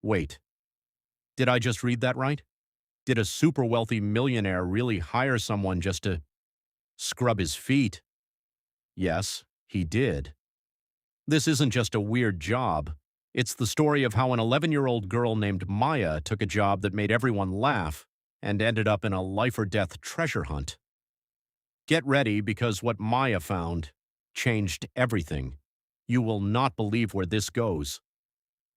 Wait, did I just read that right? Did a super wealthy millionaire really hire someone just to scrub his feet? Yes, he did. This isn't just a weird job. It's the story of how an 11-year-old girl named Maya took a job that made everyone laugh and ended up in a life-or-death treasure hunt. Get ready because what Maya found changed everything. You will not believe where this goes.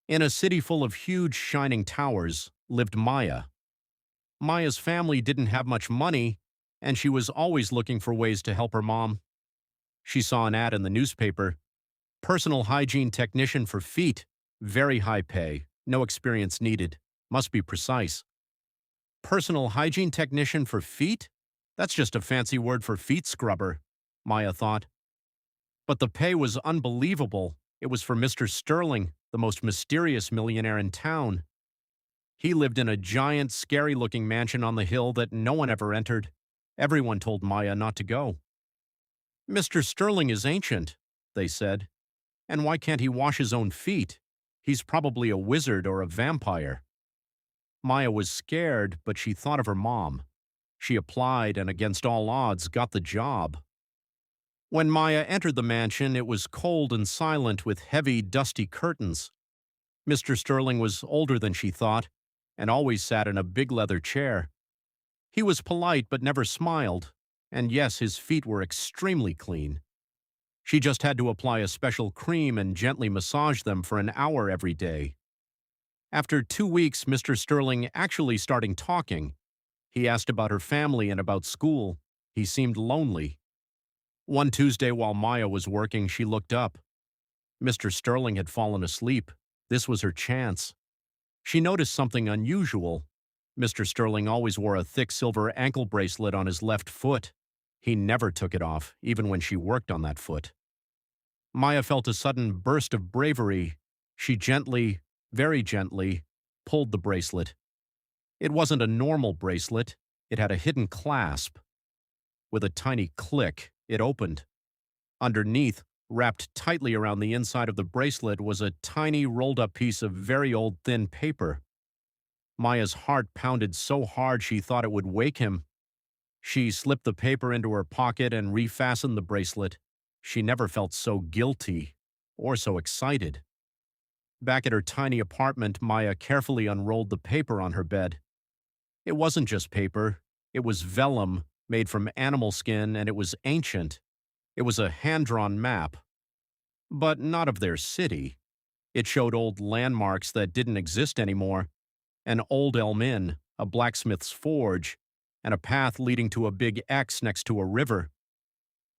In a city full of huge shining towers lived Maya. Maya's family didn't have much money, and she was always looking for ways to help her mom. She saw an ad in the newspaper: personal hygiene technician for feet, very high pay, no experience needed, must be precise. Personal hygiene technician for feet? That's just a fancy word for feet scrubber, Maya thought. But the pay was unbelievable. It was for Mr. Sterling, the most mysterious millionaire in town. He lived in a giant, scary-looking mansion on the hill that no one ever entered. Everyone told Maya not to go. Mr. Sterling is ancient, they said. And why can't he wash his own feet? He's probably a wizard or a vampire. Maya was scared, but she thought of her mom. She applied and, against all odds, got the job. When Maya entered the mansion, it was cold and silent with heavy, dusty curtains. Mr. Sterling was older than she thought, and always sat in a big leather chair. He was polite but never smiled, and yes, his feet were extremely clean. She just had to apply a special cream and gently massage them for an hour every day. After 2 weeks, Mr. Sterling actually started talking. He asked about her family and about school. He seemed lonely. One Tuesday while Maya was working, she looked up. Mr. Sterling had fallen asleep. This was her chance. She noticed something unusual. Mr. Sterling always wore a thick silver ankle bracelet on his left foot. He never took it off, even when she worked on that foot. Maya felt a sudden burst of bravery. She gently, very gently, pulled the bracelet. It wasn't a normal bracelet. It had a hidden clasp. With a tiny click, it opened. Underneath, wrapped tightly around the inside of the bracelet, was a tiny rolled-up piece of very old thin paper. Maya's heart pounded so hard she thought it would wake him. She slipped the paper into her pocket and refastened the bracelet. She never felt so guilty or so excited. Back at her tiny apartment, Maya carefully unrolled the paper on her bed. It wasn't just paper. It was vellum made from animal skin, and it was ancient. It was a hand-drawn map. But not of their city. It showed old landmarks that didn't exist anymore. An old elm inn, a blacksmith's forge, and a path leading to a big X next to a river.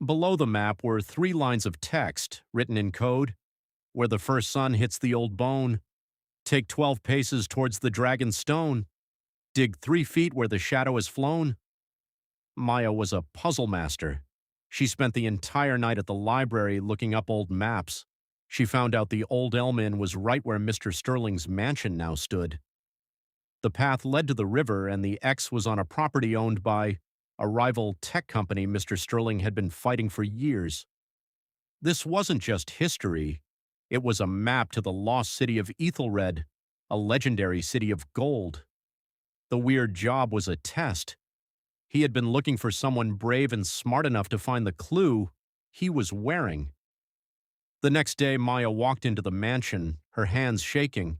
Below the map were 3 lines of text, written in code. Where the first sun hits the old bone. Take 12 paces towards the dragon's stone. Dig 3 feet where the shadow has flown. Maya was a puzzle master. She spent the entire night at the library looking up old maps. She found out the old elm inn was right where Mr. Sterling's mansion now stood. The path led to the river, and the X was on a property owned by a rival tech company Mr. Sterling had been fighting for years. This wasn't just history. It was a map to the lost city of Ethelred, a legendary city of gold. The weird job was a test. He had been looking for someone brave and smart enough to find the clue he was wearing. The next day, Maya walked into the mansion, her hands shaking.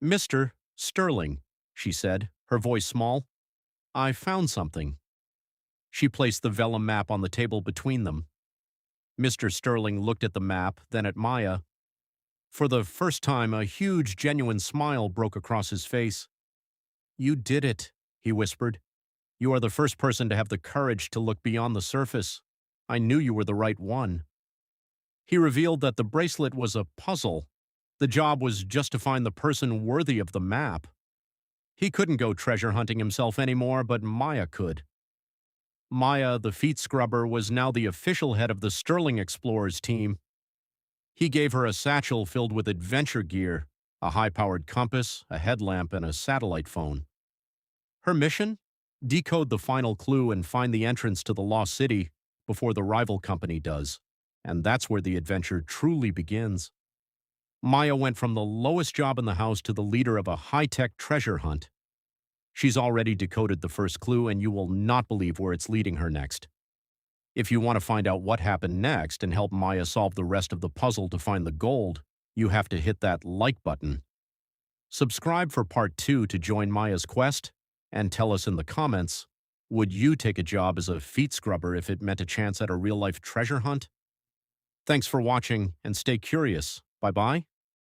"Mr. Sterling," she said, her voice small, "I found something." She placed the vellum map on the table between them. Mr. Sterling looked at the map, then at Maya. For the first time, a huge, genuine smile broke across his face. "You did it," he whispered. "You are the first person to have the courage to look beyond the surface. I knew you were the right one." He revealed that the bracelet was a puzzle. The job was just to find the person worthy of the map. He couldn't go treasure hunting himself anymore, but Maya could. Maya, the feet scrubber, was now the official head of the Sterling Explorers team. He gave her a satchel filled with adventure gear, a high-powered compass, a headlamp, and a satellite phone. Her mission? Decode the final clue and find the entrance to the lost city before the rival company does. And that's where the adventure truly begins. Maya went from the lowest job in the house to the leader of a high-tech treasure hunt. She's already decoded the first clue, and you will not believe where it's leading her next. If you want to find out what happened next and help Maya solve the rest of the puzzle to find the gold, you have to hit that like button. Subscribe for part 2 to join Maya's quest, and tell us in the comments, would you take a job as a feet scrubber if it meant a chance at a real-life treasure hunt? Thanks for watching, and stay curious. Bye-bye.